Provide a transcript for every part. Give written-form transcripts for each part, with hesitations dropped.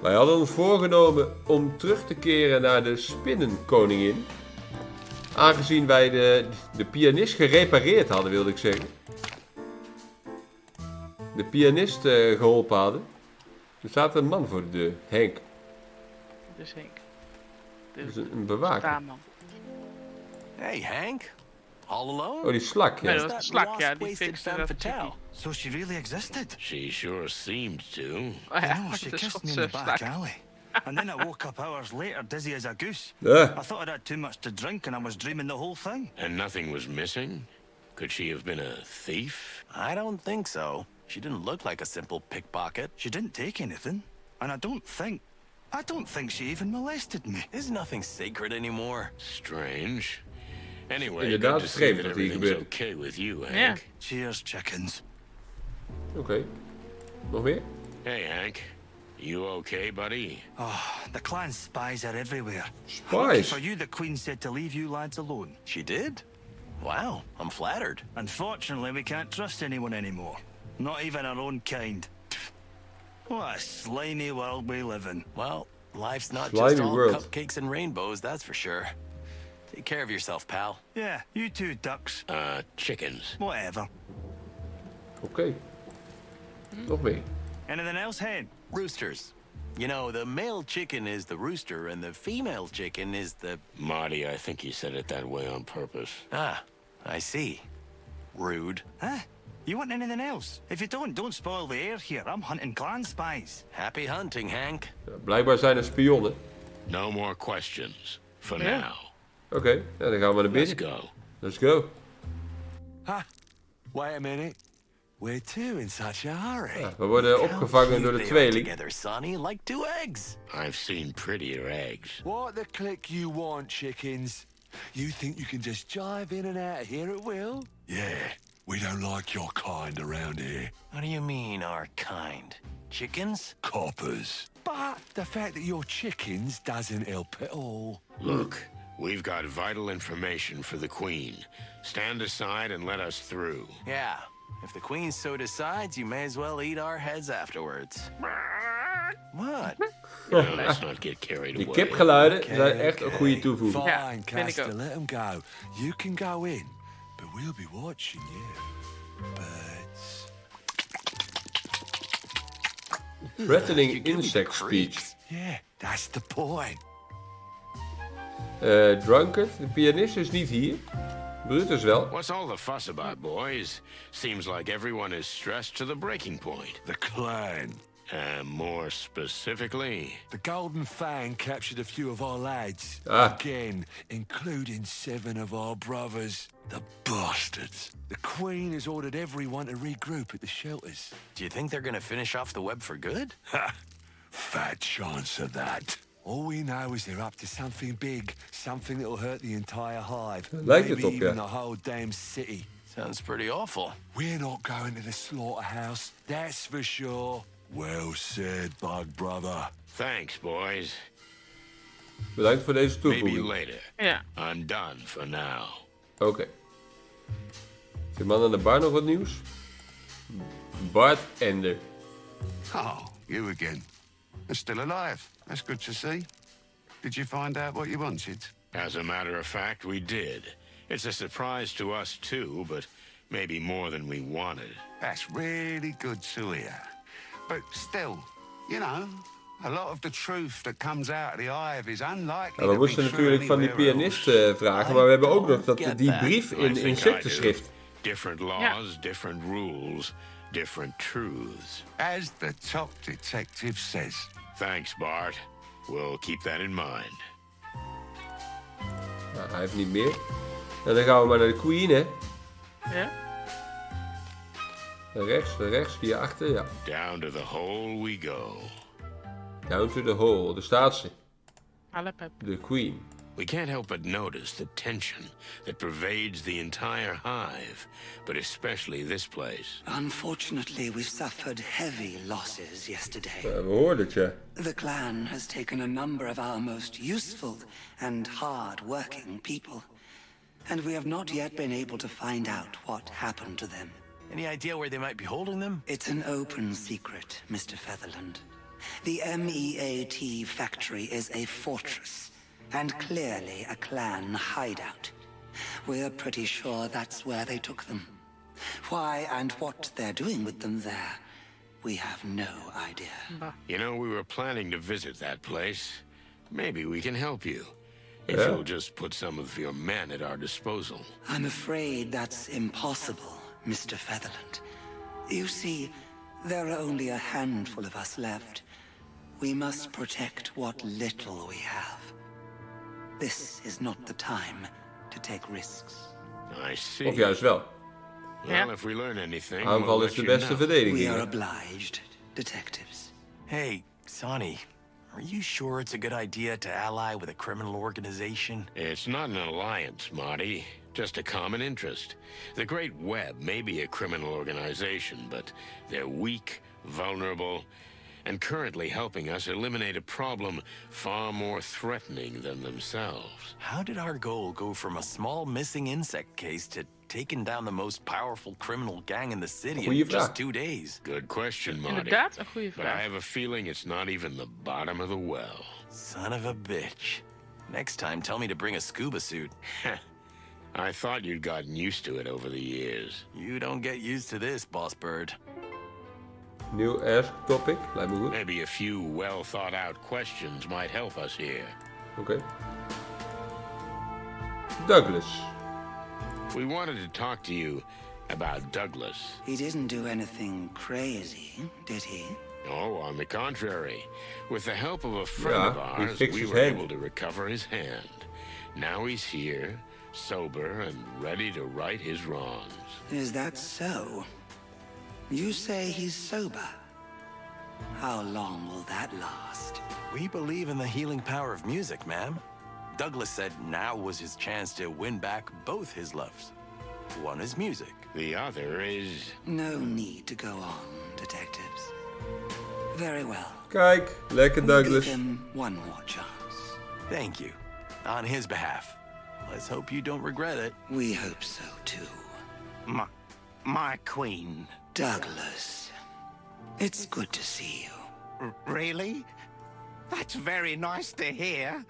Wij hadden ons voorgenomen om terug te keren naar de spinnenkoningin. Aangezien wij de pianist gerepareerd hadden, wilde ik zeggen. De pianist geholpen hadden. Er staat een man voor de deur. Henk. Dus Henk. Dat is een bewaker. Staanman. Hey, Hank. All alone? Oh, die slak, ja. Nee, dat was een slak, ja. Die Wasted fikste femme dat fatale. chickie. So she really existed? She sure seemed to. Oh ja, No, she de kissed me in the Schotse back slak. alley. And then I woke up hours later dizzy as a goose. Ja. I thought I'd had too much to drink and I was dreaming the whole thing. And nothing was missing? Could she have been a thief? I don't think so. She didn't look like a simple pickpocket. She didn't take anything. And I don't think she even molested me. There's nothing sacred anymore. Strange. Anyway, Inderdaad, good to see vreemd that dat hier everything's gebeurt. okay with you, Hank. Ja. Cheers, chickens. Oké. Nog meer? Hey, Hank. You okay, buddy? Oh, the clan spies are everywhere. Spies? Lucky for you, the queen said to leave you lads alone. She did? Wow, I'm flattered. Unfortunately, we can't trust anyone anymore. Not even our own kind. What a slimy world we live in. Well, life's not Slimy just all world. cupcakes and rainbows, that's for sure. Take care of yourself, pal. Yeah, you two ducks. Chickens. Whatever. Oké. Nog meer. Anything else, Hen? Roosters. You know, the male chicken is the rooster and the female chicken is the... Marty, I think you said it that way on purpose. Ah, I see. Rude. Huh? You want anything else? If you don't spoil the air here. I'm hunting clan spies. Happy hunting, Hank. Ja, blijkbaar zijn er spionnen. No more questions. For Yeah. now. Oké, nou, dan gaan we naar Let's binnen. go. Let's go. Ha! Wait a minute. Where to in such a hurry? Ja, we worden opgevangen door de They are tweeling. together, Sonny, like two eggs. I've seen prettier eggs. What the click you want, chickens? You think you can just jive in and out of here at will? Yeah, we don't like your kind around here. What do you mean, our kind? Chickens? Coppers. But the fact that you're chickens doesn't help at all. Look, we've got vital information for the Queen. Stand aside and let us through. Yeah. If the queen so decides, you may as well eat our heads afterwards. What? Now, let's not get carried Die away. kipgeluiden zijn echt een goede toevoeging. Ja, Fine, vind ik Caster, ook. let them go. You can go in, but we'll be watching you. Birds. Threatening insect speech. Yeah, that's the point. Drunkard, de pianist is niet hier. Brutus wel. What's all the fuss about, boys? Seems like everyone is stressed to the breaking point. The clan. More specifically, The Golden Fang captured a few of our lads. Ah. Again, including 7 of our brothers. The bastards. The Queen has ordered everyone to regroup at the shelters. Do you think they're gonna finish off the web for good? Ha! Fat chance of that. All we know is they're up to something big, something that'll hurt the entire hive. Lijkt het Maybe op, even ja. the whole damn city. Sounds pretty awful. We're not going to the slaughterhouse, that's for sure. Well said, bug brother. thanks, boys. Bedankt voor deze Maybe toevoeging. later. Ja. I'm done for now. Oké. Is de man aan de bar nog wat nieuws? Bart Ender. Oh, you again. You're still alive. That's good to see. Did you find out what you wanted? As a matter of fact, we did. It's a surprise to us too, but maybe more than we wanted. That's really good to hear. But still, you know, a lot of the truth that comes out of the Hive is unlikely Nou, we to be moesten true natuurlijk van die anywhere pianist else. vragen, maar we hebben ook nog die that. brief I in think I insectenschrift. do. Different laws, different rules, different truths. As the top detective says. Thanks, Bart. We'll keep that in mind. Nou, hij heeft niet meer. En dan gaan we maar naar de Queen, hè. Ja. Naar rechts, hierachter, ja. Down to the hole we go. Down to the hole, de staatse. Alepep. De Queen. We can't help but notice the tension that pervades the entire hive, but especially this place. Unfortunately, we've suffered heavy losses yesterday. We hoorden het, ja. The clan has taken a number of our most useful and hard-working people, and we have not yet been able to find out what happened to them. Any idea where they might be holding them? It's an open secret, Mr. Featherland. The MEAT factory is a fortress, and clearly a clan hideout. We're pretty sure that's where they took them. Why and what they're doing with them there, we have no idea. You know, we were planning to visit that place. Maybe we can help you. If Yeah. you'll just put some of your men at our disposal. I'm afraid that's impossible, Mr. Featherland. You see, there are only a handful of us left. We must protect what little we have. This is not the time to take risks. I see. Of juist wel. Well, if we learn anything, Aanval we'll is de let you beste know. We verdediging. are hè? obliged, detectives. Hey, Sonny, are you sure it's a good idea to ally with a criminal organization? It's not an alliance, Marty. Just a common interest. The Great Web may be a criminal organization, but they're weak, vulnerable, and currently helping us eliminate a problem far more threatening than themselves. How did our goal go from a small missing insect case to taking down the most powerful criminal gang in the city Goeie in just vraag. 2 days? Good question, Marty. Inderdaad, een goede But I vraag. have a feeling it's not even the bottom of the well. Son of a bitch. Next time, tell me to bring a scuba suit. I thought you'd gotten used to it over the years. You don't get used to this, Boss Bird. Nieuw ask topic. Lijkt me goed. Maybe a few well-thought-out questions might help us here. Oké. Douglas. We wanted to talk to you about Douglas. He didn't do anything crazy, did he? Oh, on the contrary. With the help of a friend Yeah, of he ours, fixed we his were hand. able to recover his hand. Now he's here, sober and ready to right his wrongs. Is that so? You say he's sober. How long will that last? We believe in the healing power of music, ma'am. Douglas said now was his chance to win back both his loves. One is music. The other is... No need to go on, detectives. Very well. Kijk, lekker We'll Douglas. give him one more chance. Thank you. On his behalf. Let's hope you don't regret it. We hope so, too. My queen. Douglas, it's good to see you. Really? That's very nice to hear.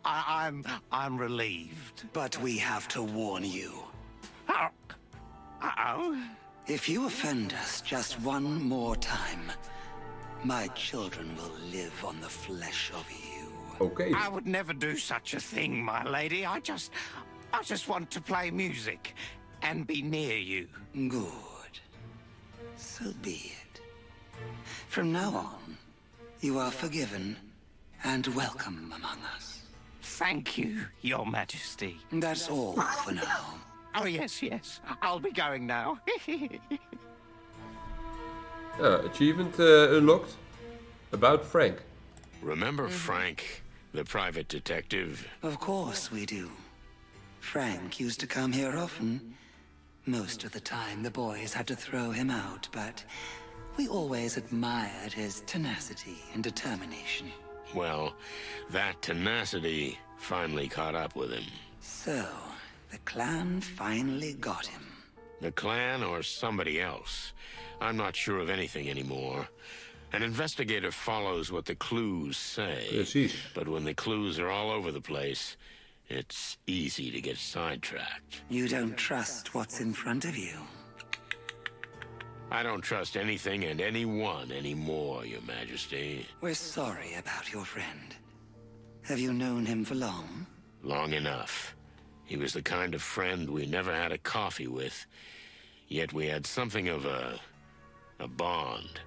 I'm relieved. But we have to warn you. Uh-oh. If you offend us just one more time, my children will live on the flesh of you. Oké. I would never do such a thing, my lady. I just want to play music and be near you. Good. So be it. From now on, you are forgiven and welcome among us. Thank you, Your Majesty. That's all for now. Oh, yes. I'll be going now. Achievement unlocked. About Frank. Remember Frank, the private detective? Of course we do. Frank used to come here often. Most of the time the boys had to throw him out, but we always admired his tenacity and determination. Well, that tenacity finally caught up with him. So, the clan finally got him. The clan or somebody else. I'm not sure of anything anymore. An investigator follows what the clues say. Precies. But when the clues are all over the place, it's easy to get sidetracked. You don't trust what's in front of you. I don't trust anything and anyone anymore, Your Majesty. We're sorry about your friend. Have you known him for long? Long enough. He was the kind of friend we never had a coffee with, yet we had something of a bond.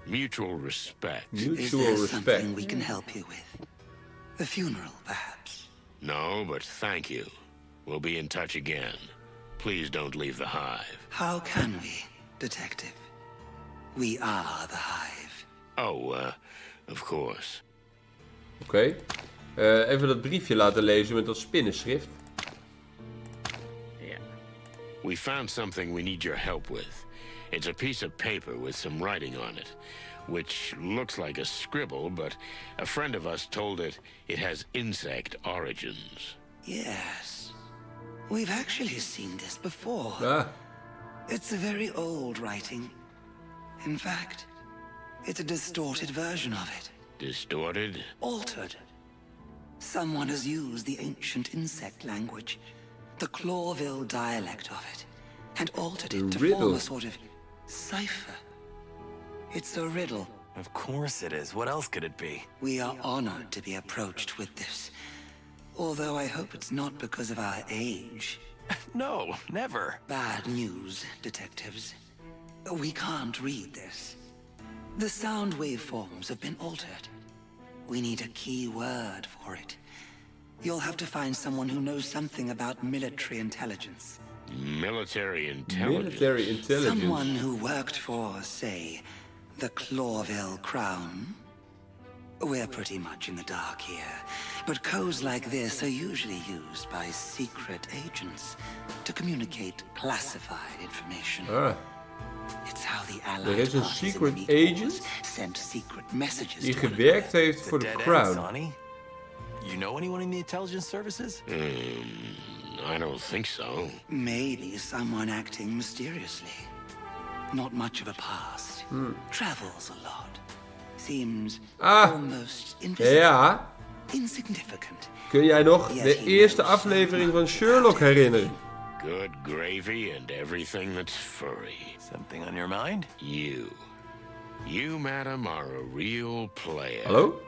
Mutual respect. Is Mutual there respect. something we can help you with? The funeral, perhaps? No, but thank you. We'll be in touch again. Please don't leave the Hive. How can we, detective? We are the Hive. Oh, of course. Oké. Even dat briefje laten lezen met dat spinnenschrift. Ja. We found something we need your help with. It's a piece of paper with some writing on it, which looks like a scribble, but a friend of us told it has insect origins. Yes. We've actually seen this before. Ah, It's a very old writing. In fact, It's a distorted version of it. Distorted? Altered. Someone has used the ancient insect language, the Clawville dialect of it, and altered it to form a sort of cipher. It's a riddle. Of course it is. What else could it be? We are honored to be approached with this. Although I hope it's not because of our age. No, never. Bad news, detectives. We can't read this. The sound waveforms have been altered. We need a key word for it. You'll have to find someone who knows something about military intelligence. Military intelligence? Military intelligence. Someone who worked for, say, the Clawville Crown. We're pretty much in the dark here, but codes like this are usually used by secret agents to communicate classified information. Ah, It's how the Allied er is een parties in secret the Meat Wars agent sent secret messages die to one gewerkt heeft It's a voor de dead end, Crown. Sonny. You know anyone in the intelligence services? I don't think so. Maybe someone acting mysteriously. Not much of a past. Travels a lot. Seems almost invisible. Ja, Insignificant. kun jij nog de eerste aflevering van Sherlock herinneren? Good gravy and everything that's furry. Something on your mind? You, madam, are a real player. Hallo?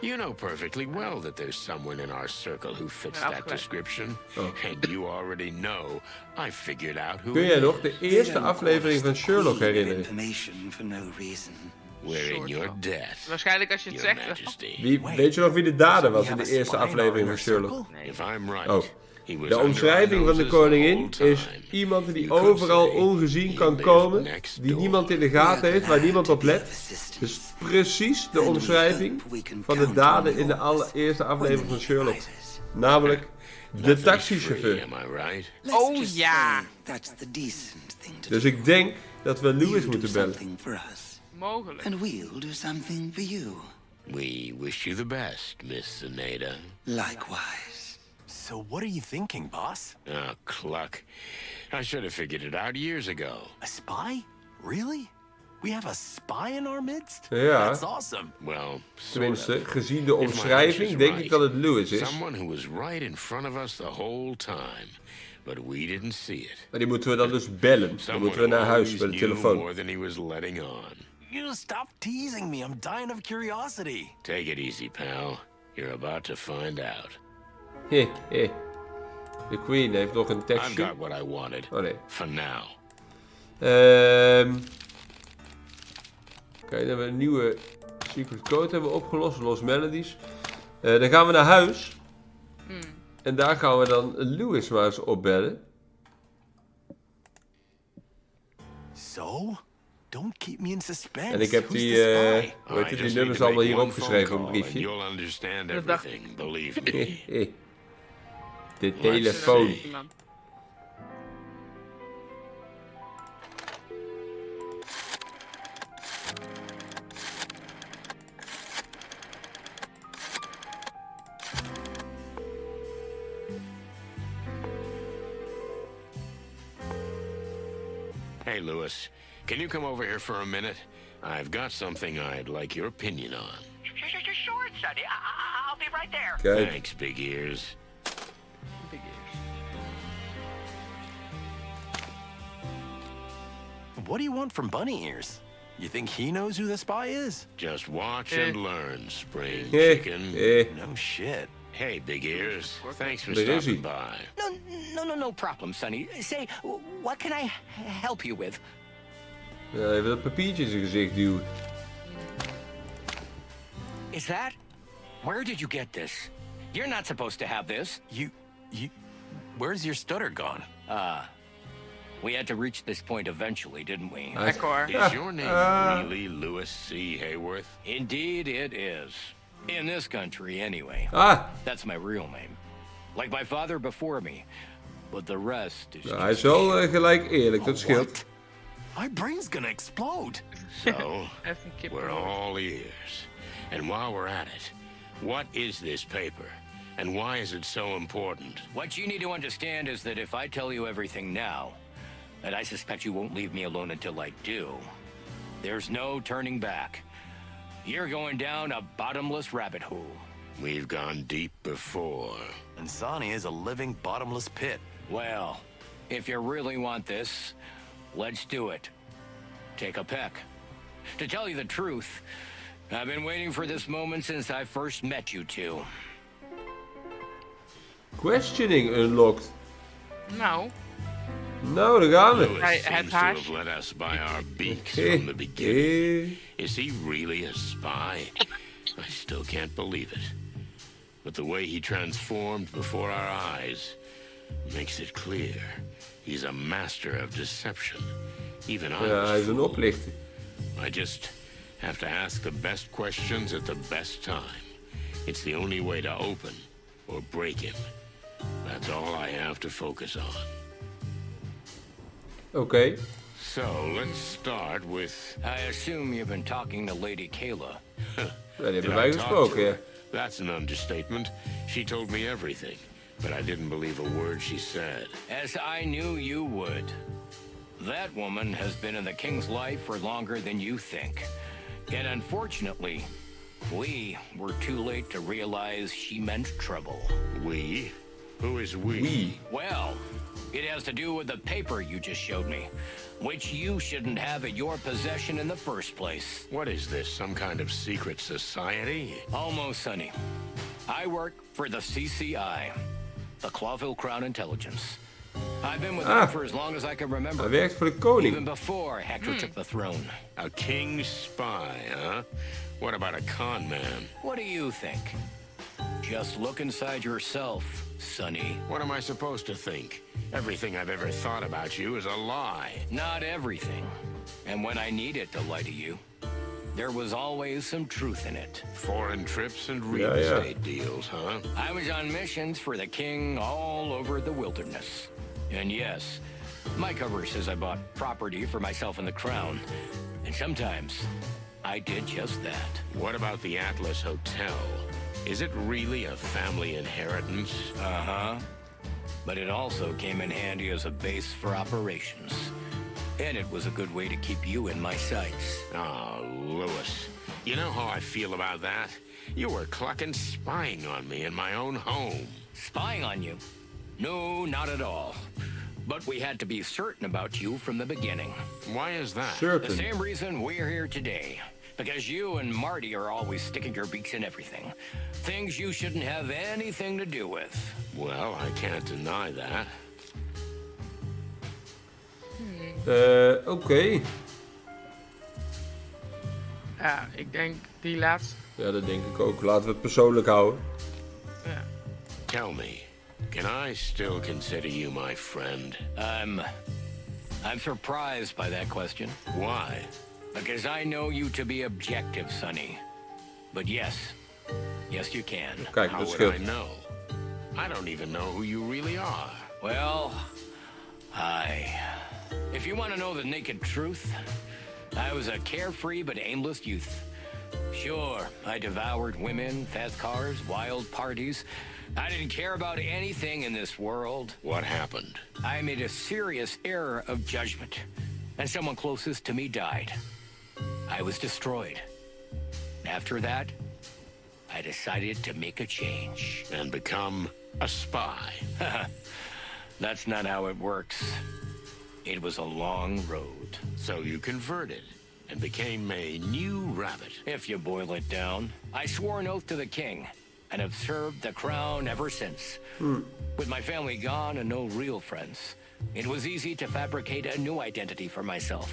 You know perfectly well that there's someone in our circle who fits that description. Oh. And you already know I figured out who Kun it jij is. nog de eerste aflevering van Sherlock herinneren? Information for no reason. We're in your debt, Waarschijnlijk als je het Your zegt. Majesty. Weet je nog wie de dader So we was in have de a eerste spy in aflevering our van Sherlock? circle? If I'm right, Oh. he was De under omschrijving our van de noses the koningin whole is time. iemand die You could overal say ongezien he kan lived komen, next die door. niemand in de gaten heeft, waar niemand op let. Dus precies de omschrijving van de dader in de allereerste aflevering van Sherlock. Namelijk de Nothing's taxichauffeur. free, am I right? Let's Oh, just ja. say that's the decent thing to Dus do. ik denk dat we Lewis You do moeten bellen. something for us, Mogelijk. and we'll do something for you. We wish you the best, Miss Seneda. Likewise. So what are you thinking, boss? Oh, cluck. I should have figured it out years ago. A spy? Really? We have a spy in our midst? Ja. That's awesome. Well, sort Tenminste, of. gezien de If my omschrijving hunch is denk ik right, dat het Lewis is. Someone who was right in front of us the whole time, but we didn't see it. Maar die moeten we dan dus bellen. Dan Someone moeten we naar who huis always bij de knew telefoon. more than he was letting on. You stop teasing me. I'm dying of curiosity. Take it easy, pal. You're about to find out. Hé, hé. De Queen heeft nog een I've tekstje. got what I wanted. Oh nee. For now. Kijk, dan hebben we een nieuwe secret code hebben we opgelost. Lost Melodies. Dan gaan we naar huis. En daar gaan we dan Lewis maar eens opbellen. So? Don't keep me in suspense. En ik heb Who's die, the spy? hoe heet I het, die just nummers need to allemaal make hier one opgeschreven phone op een call and briefje. You'll understand Dat dacht everything, believe me. De telefoon. Iemand. Hey, Lewis, can you come over here for a minute? I've got something I'd like your opinion on. Sure, Sonny. I'll be right there. Kijk, Thanks, big ears. Big ears. What do you want from Bunny Ears? You think he knows who the spy is? Just watch and learn, spring hé, chicken. hé. No shit. Hey, big ears. Thanks for There is stopping he. by. No problem, Sonny. Say, what can I help you with? Ja, even dat papiertje in zijn gezicht duwen. Is that? Where did you get this? You're not supposed to have this. Where's your stutter gone? We had to reach this point eventually, didn't we? Hij- Akkoord. Is your name really Lewis C. Hayworth? Indeed, it is. In this country, anyway. Ah, That's my real name. Like my father before me. But the rest is hij is wel gelijk eerlijk, dat scheelt. What? My brain's gonna explode. So, Even een kip. we're all ears. And while we're at it, what is this paper? And why is it so important? What you need to understand is that if I tell you everything now, and I suspect you won't leave me alone until I do, there's no turning back. you're going down a bottomless rabbit hole. We've gone deep before. And Sonny is a living bottomless pit. Well, if you really want this, let's do it. Take a peck. To tell you the truth, I've been waiting for this moment since I first met you two. Questioning unlocked. Nou, Nou, daar gaan we. Lewis Hij- seems het to haas- have led us by our beaks from the beginning. Is he really a spy? I still can't believe it. But the way he transformed before our eyes makes it clear. He's a master of deception. Even I Ja, was hij is een fooled. oplichter. I just have to ask the best questions at the best time. It's the only way to open or break him. That's all I have to focus on. Oké. So, let's start with... I assume you've been talking to Lady Kayla. Ja, die hebben Did wij I talk gesproken, to ja. her? That's an understatement. She told me everything, but I didn't believe a word she said. As I knew you would. That woman has been in the king's life for longer than you think. And unfortunately, we were too late to realize she meant trouble. We? Who is we? Wie? Well, it has to do with the paper you just showed me, which you shouldn't have at your possession in the first place. What is this, some kind of secret society? Almost, Sonny. I work for the CCI, the Clawville Crown Intelligence. I've been with them for as long as I can remember. Hij werkt voor de koning. Even before Hector took the throne. A king's spy, huh? What about a con man? What do you think? Just look inside yourself, Sonny. What am I supposed to think? Everything I've ever thought about you is a lie. Not everything. And when I needed to lie to you, there was always some truth in it. Foreign trips and real Yeah, yeah. estate deals, huh? I was on missions for the king all over the wilderness. And yes, my cover says I bought property for myself and the crown. And sometimes I did just that. What about the Atlas Hotel? Is it really a family inheritance? Uh-huh. But it also came in handy as a base for operations. And it was a good way to keep you in my sights. Oh, Lewis. You know how I feel about that? You were clucking spying on me in my own home. Spying on you? No, not at all. But we had to be certain about you from the beginning. Why is that? The Certain. same reason we're here today. Because you and Marty are always sticking your beaks in everything. Things you shouldn't have anything to do with. Well, I can't deny that. Oké. ja, ik denk die laatste. Ja, dat denk ik ook. Laten we het persoonlijk houden. Ja. Tell me, can I still consider you my friend? I'm surprised by that question. Why? Because I know you to be objective, Sonny. But yes, you can. Kijk, How dat would scheelt. I know? I don't even know who you really are. Well, if you want to know the naked truth, I was a carefree but aimless youth. Sure, I devoured women, fast cars, wild parties. I didn't care about anything in this world. What happened? I made a serious error of judgment, and someone closest to me died. I was destroyed. After that, I decided to make a change. And become a spy. That's not how it works. It was a long road. So you converted and became a new rabbit. If you boil it down, I swore an oath to the king and have served the crown ever since. With my family gone and no real friends, it was easy to fabricate a new identity for myself,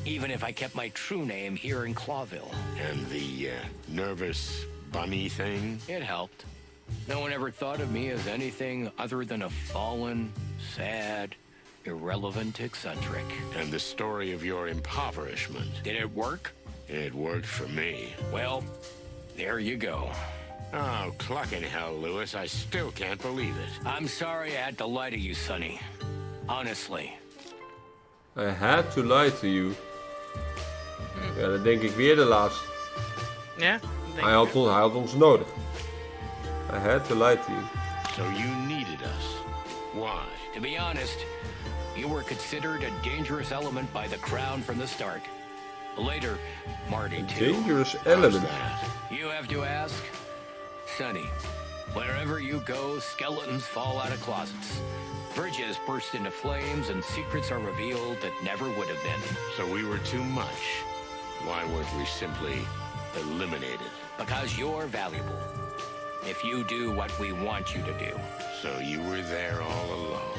even if I kept my true name here in Clawville. And the nervous bunny thing? It helped. No one ever thought of me as anything other than a fallen, sad, irrelevant eccentric. And the story of your impoverishment. Did it work? It worked for me. Well, there you go. Oh, clucking hell, Lewis. I still can't believe it. I'm sorry I had to lie to you, Sonny. Honestly. I had to lie to you. Ja, dat denk ik weer de laatste. Ja? dat denk Hij ik ook. had ons nodig. I had to lie to you. So you needed us. Why? To be honest, you were considered a dangerous element by the crown from the start. Later, Marty too. Dangerous How's element. that? You have to ask? Sonny, wherever you go, skeletons fall out of closets. Bridges burst into flames and secrets are revealed that never would have been. So we were too much. Why weren't we simply eliminated? Because you're valuable. If you do what we want you to do. So you were there all along.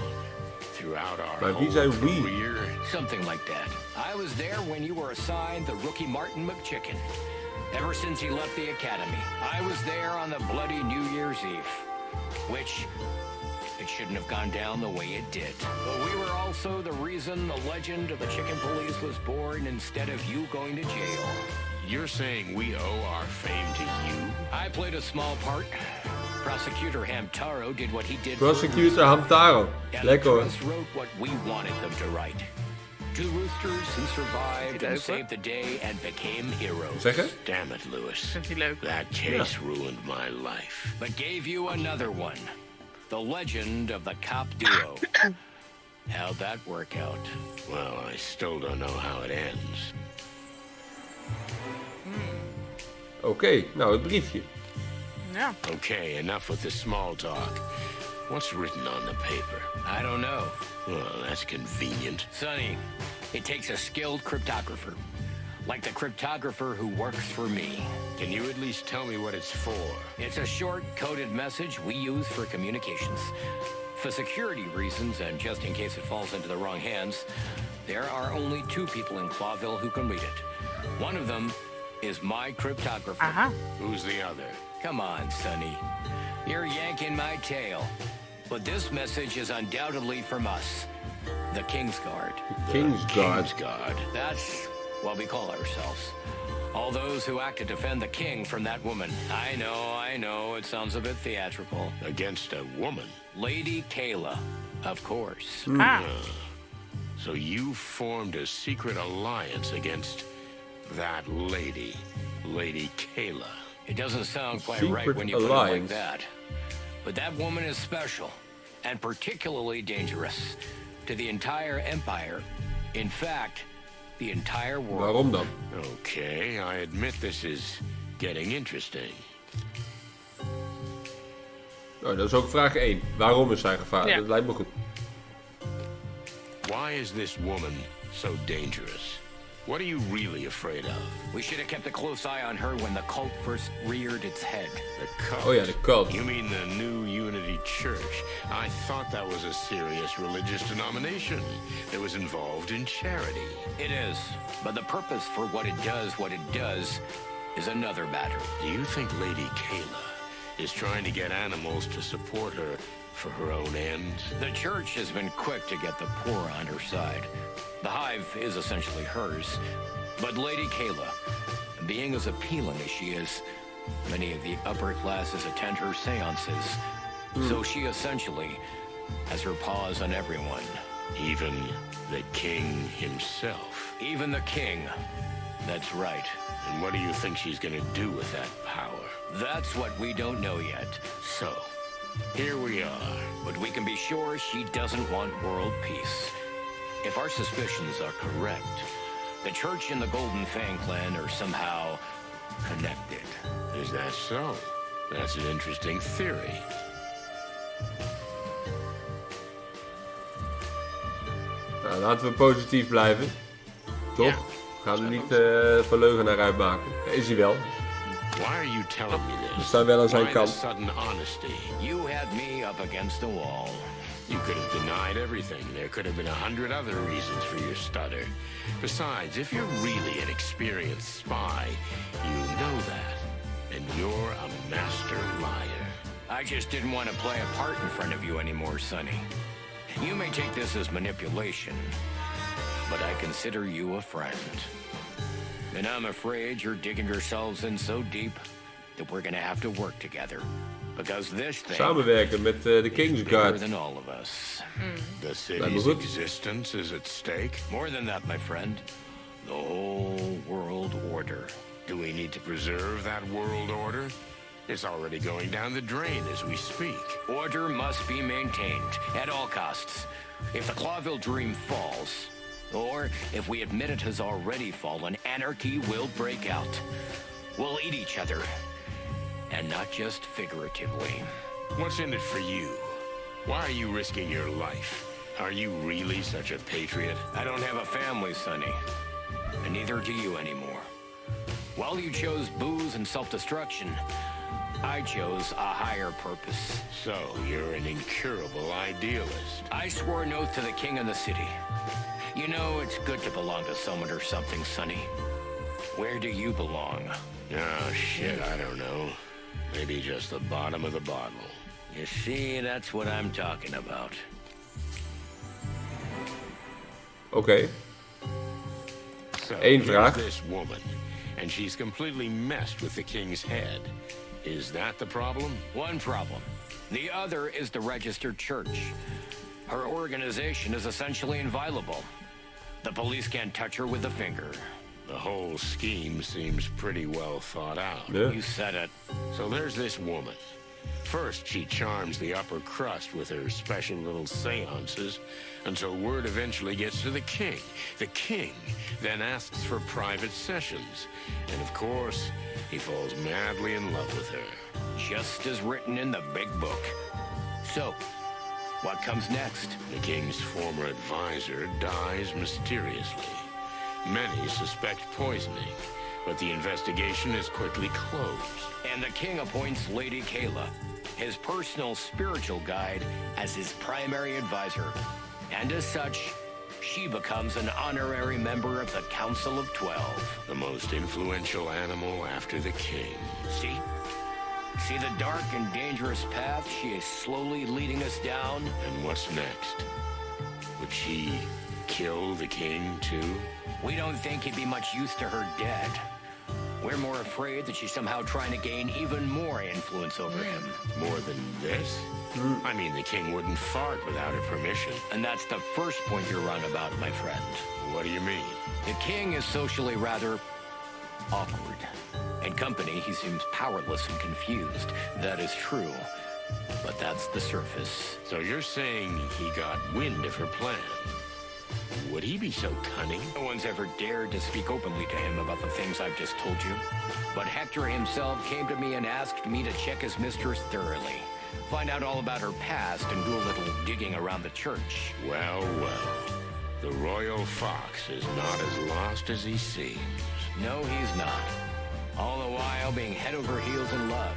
Throughout our Maar wie whole zijn wie? career. Something like that. I was there when you were assigned the rookie Martin McChicken. Ever since he left the academy. I was there on the bloody New Year's Eve. Which, it shouldn't have gone down the way it did. But we were also the reason the legend of the Chicken Police was born instead of you going to jail. You're saying we owe our fame to you? I played a small part. Prosecutor Hamtaro did what he did. Prosecutor Hamtaro. And Lekker hoor. Trust wrote what we wanted them to write. Two roosters who survived and saved the day and became heroes. Zeg je? Damn it, Lewis. Vindt hij leuk. That case ruined my life. But gave you another one. The legend of the cop duo. How'd that work out? Well, I still don't know how it ends. Oké, nou het briefje. Ja. Okay, enough with the small talk. What's written on the paper? I don't know. Well, that's convenient. Sonny, it takes a skilled cryptographer. Like the cryptographer who works for me. Can you at least tell me what it's for? It's a short, coded message we use for communications. For security reasons, and just in case it falls into the wrong hands, there are only two people in Clawville who can read it. One of them is my cryptographer. Aha. Who's the other? Come on, Sonny. You're yanking my tail. But this message is undoubtedly from us, the King's Guard. Kingsguard. Kingsguard. That's what we call ourselves. All those who act to defend the king from that woman. I know, it sounds a bit theatrical. Against a woman? Lady Kayla, of course. Ah. So you formed a secret alliance against that lady, Lady Kayla. It doesn't sound quite Secret right when you put it like alliance. that. But that woman is special, and particularly dangerous to the entire empire. In fact, the entire world. Waarom dan? Okay, I admit this is getting interesting. Oh, dat is ook vraag 1. Waarom is zij gevaarlijk? Ja. Dat lijkt me goed. Why is this woman so dangerous? What are you really afraid of? We should have kept a close eye on her when the cult first reared its head. The cult? Oh ja, de cult. You mean the New Unity Church? I thought that was a serious religious denomination that was involved in charity. It is, but the purpose for what it does, is another matter. Do you think Lady Kayla is trying to get animals to support her for her own ends? The church has been quick to get the poor on her side. The Hive is essentially hers. But Lady Kayla, being as appealing as she is, many of the upper classes attend her seances. So she essentially has her paws on everyone. Even the king himself. Even the king. That's right. And what do you think she's gonna do with that power? That's what we don't know yet. So, here we are. But we can be sure she doesn't want world peace. If our suspicions are correct, the church and the Golden Fang clan are somehow connected. Is that so? That's an interesting theory. Nou, laten we positief blijven. Toch? Ja. We gaan er niet van leugenaar uitmaken. Is hij wel. Why are you telling me We this? staan wel aan zijn Why the kant. sudden honesty? You had me up against the wall. You could have denied everything. There could have been 100 other reasons for your stutter. Besides, if you're really an experienced spy, you know that. And you're a master liar. I just didn't want to play a part in front of you anymore, Sonny. You may take this as manipulation, but I consider you a friend. And I'm afraid you're digging yourselves in so deep that we're gonna have to work together. Because this thing Samenwerken met de is Kingsguard. bigger than all of us. The Lijkt me city's goed. existence is at stake. More than that, my friend. The whole world order. Do we need to preserve that world order? It's already going down the drain as we speak. Order must be maintained at all costs. If the Clawville dream falls, Or, if we admit it has already fallen, anarchy will break out. We'll eat each other. And not just figuratively. What's in it for you? Why are you risking your life? Are you really such a patriot? I don't have a family, Sonny. And neither do you anymore. While you chose booze and self-destruction, I chose a higher purpose. So, you're an incurable idealist. I swore an oath to the king of the city. You know, it's good to belong to someone or something, Sonny. Where do you belong? Oh, shit, I don't know. Maybe just the bottom of the bottle. You see, that's what I'm talking about. Oké. So, Eén here's vraag. this woman, and she's completely messed with the king's head. Is that the problem? One problem. The other is the registered church. Her organization is essentially inviolable. The police can't touch her with a finger. The whole scheme seems pretty well thought out. Yeah. You said it. So there's this woman. First, she charms the upper crust with her special little seances until word eventually gets to the king. The king then asks for private sessions. And of course, he falls madly in love with her. Just as written in the big book. So, what comes next? The king's former advisor dies mysteriously. Many suspect poisoning, but the investigation is quickly closed. And the king appoints Lady Kayla, his personal spiritual guide, as his primary advisor. And as such, she becomes an honorary member of the Council of 12. The most influential animal after the king. See? See the dark and dangerous path she is slowly leading us down? And what's next? Would she kill the king, too? We don't think he'd be much use to her dead. We're more afraid that she's somehow trying to gain even more influence over him. More than this? I mean, the king wouldn't fart without her permission. And that's the first point you're wrong about, my friend. What do you mean? The king is socially rather awkward. In company, he seems powerless and confused. That is true. But that's the surface. So you're saying he got wind of her plan? Would he be so cunning? No one's ever dared to speak openly to him about the things I've just told you. But Hector himself came to me and asked me to check his mistress thoroughly. Find out all about her past and do a little digging around the church. Well, well. The royal fox is not as lost as he seems. No, he's not. All the while being head over heels in love.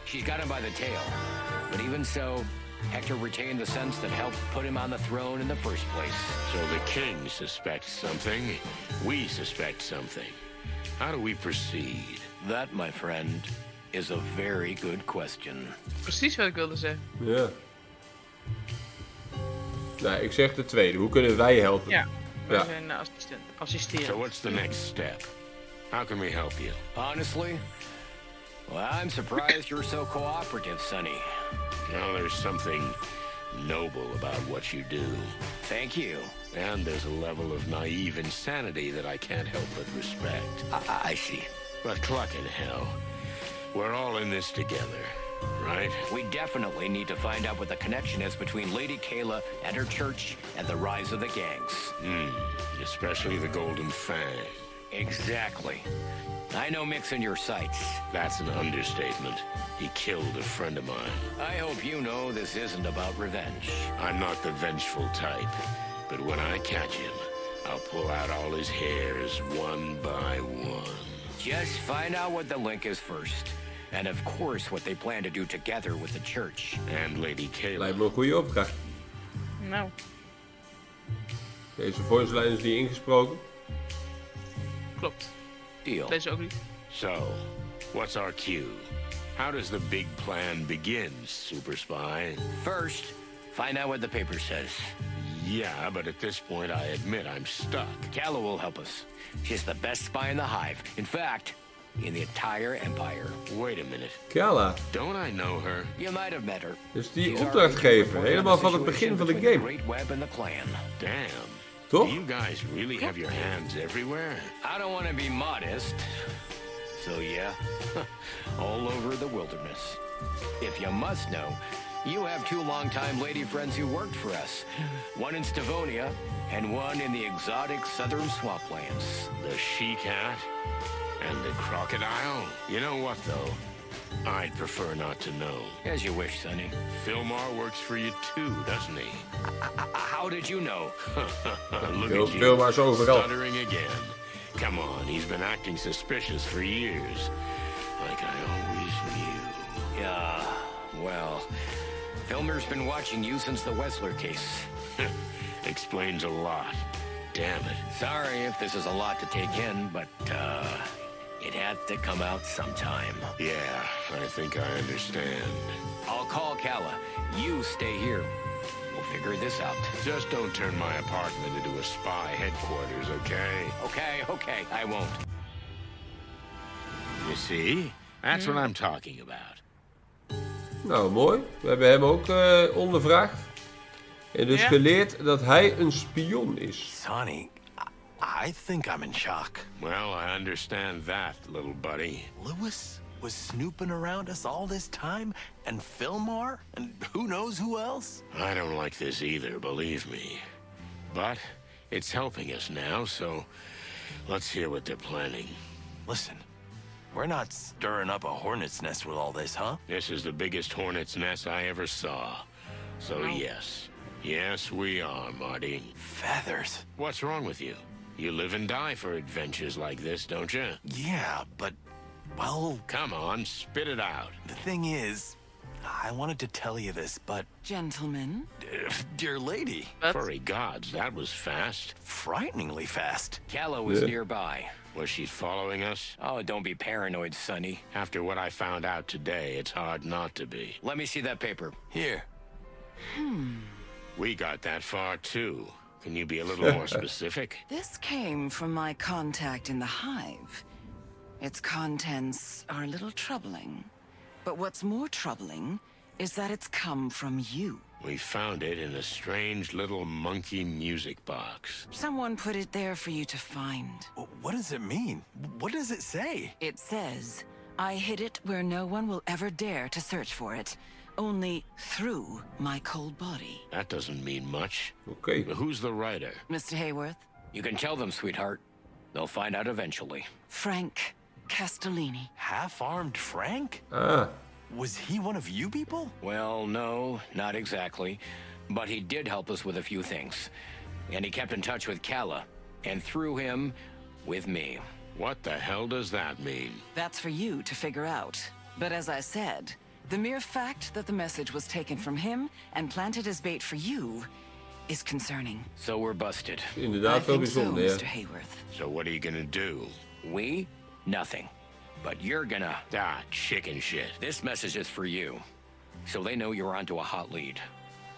She's got him by the tail. But even so, Hector retained the sense that helped put him on the throne in the first place. So the king suspects something. We suspect something. How do we proceed? That, my friend, is a very good question. Precies wat ik wilde zeggen. Ja. Nou, ik zeg de tweede. Hoe kunnen wij helpen? Ja, wij Ja. zijn assisteren. So what's the next step? How can we help you? Honestly, well, I'm surprised you're so cooperative, Sonny. Well, there's something noble about what you do. Thank you. And there's a level of naive insanity that I can't help but respect. I see. But clucking hell, we're all in this together, right? We definitely need to find out what the connection is between Lady Kayla and her church and the rise of the gangs. Especially the Golden Fang. Exactly. I know Mick's in your sights. That's an understatement. He killed a friend of mine. I hope you know this isn't about revenge. I'm not the vengeful type, but when I catch him, I'll pull out all his hairs one by one. Just find out what the link is first. And of course what they plan to do together with the church. And Lady Kayla. Lijkt me een goede opdracht. Nou, Deze voice line is niet ingesproken. klopt. Deal. Deze ook niet. So, what's our cue? How does the big plan begin, Super Spy? First, find out what the paper says. Yeah, but at this point I admit I'm stuck. Calla will help us. She's the best spy in the Hive. In fact, in the entire Empire. Wait a minute. Kala. Don't I know her? You might have met her. Dus die She's opdrachtgever, already helemaal van het situation begin van de between game. the Great Web and the Clan. Damn. Toch? You guys really have your hands everywhere? I don't want to be modest. So yeah, all over the wilderness. If you must know, you have 2 longtime lady friends who worked for us. One in Stavonia and one in the exotic southern swamplands. The she-cat and the crocodile. You know what, though? I'd prefer not to know. As you wish, Sonny. Philmar works for you too, doesn't he? How did you know? Look at you, Philmar's overal. stuttering again. Come on, he's been acting suspicious for years. Like I always knew. Yeah, well, Filmer's been watching you since the Wessler case. Explains a lot. Damn it. Sorry if this is a lot to take in, but, it had to come out sometime. Yeah, I think I understand. I'll call Calla. You stay here. We'll figure this out. Just don't turn my apartment into a spy headquarters, okay? Okay, I won't. You see? That's what I'm talking about. Nou, mooi. We hebben hem ook ondervraagd. En dus geleerd dat hij een spion is. Sonny, I think I'm in shock. Well, I understand that, little buddy. Lewis was snooping around us all this time, and Fillmore, and who knows who else? I don't like this either, believe me. But it's helping us now, so let's hear what they're planning. Listen, we're not stirring up a hornet's nest with all this, huh? This is the biggest hornet's nest I ever saw. So yes. Yes, we are, Marty. Feathers. What's wrong with you? You live and die for adventures like this, don't you? Yeah, but, well... Come on, spit it out. The thing is, I wanted to tell you this, but... Gentlemen? Dear lady. Furry gods, that was fast. Frighteningly fast. Calla was nearby. Was she following us? Oh, don't be paranoid, Sonny. After what I found out today, it's hard not to be. Let me see that paper. Here. We got that far, too. Can you be a little more specific? This came from my contact in the Hive. Its contents are a little troubling. But what's more troubling is that it's come from you. We found it in a strange little monkey music box. Someone put it there for you to find. What does it mean? What does it say? It says, I hid it where no one will ever dare to search for it. Only through my cold body. That doesn't mean much. Okay. But who's the writer? Mr. Hayworth? You can tell them, sweetheart. They'll find out eventually. Frank Castellini. Half-armed Frank? Ah. Was he one of you people? Well, no, not exactly. But he did help us with a few things. And he kept in touch with Calla. And through him, with me. What the hell does that mean? That's for you to figure out. But as I said, the mere fact that the message was taken from him and planted as bait for you is concerning. So we're busted. I Inderdaad wel think so, bijzonder, ja. Mr. Hayworth. So what are you gonna do? We? Nothing. But you're gonna... Ah, chicken shit. This message is for you. So they know you're onto a hot lead.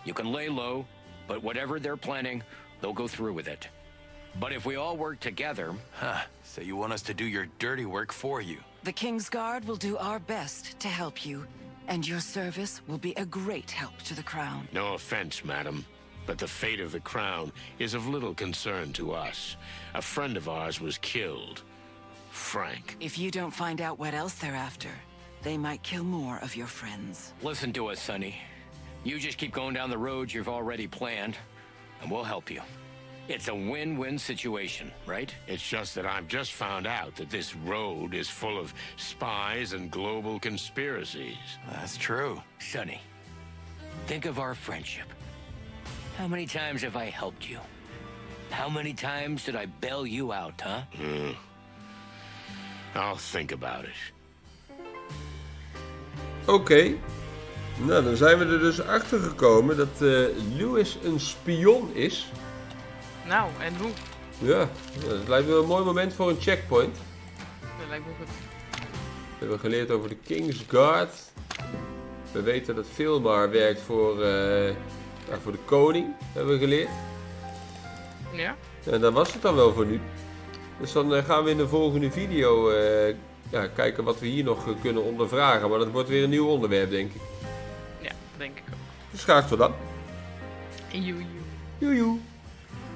You can lay low, but whatever they're planning, they'll go through with it. But if we all work together... Huh. So you want us to do your dirty work for you? The King's Guard will do our best to help you, and your service will be a great help to the Crown. No offense, madam, but the fate of the crown is of little concern to us. A friend of ours was killed. Frank. If you don't find out what else they're after, they might kill more of your friends. Listen to us, Sonny. You just keep going down the road you've already planned, and we'll help you. It's a win-win situation, right? It's just that I've just found out that this road is full of spies and global conspiracies. That's true. Sonny, think of our friendship. How many times have I helped you? How many times did I bail you out, huh? I'll think about it. Oké. Nou, dan zijn we er dus achter gekomen dat Lewis een spion is. Nou, en hoe? Ja, dat lijkt me een mooi moment voor een checkpoint. Dat lijkt me goed. We hebben geleerd over de King's Guard. We weten dat Philmar werkt voor de koning, hebben we geleerd. Ja? En dat was het dan wel voor nu. Dus dan gaan we in de volgende video kijken wat we hier nog kunnen ondervragen. Maar dat wordt weer een nieuw onderwerp, denk ik. Ja, denk ik ook. Dus graag tot dan. Joe. Joe.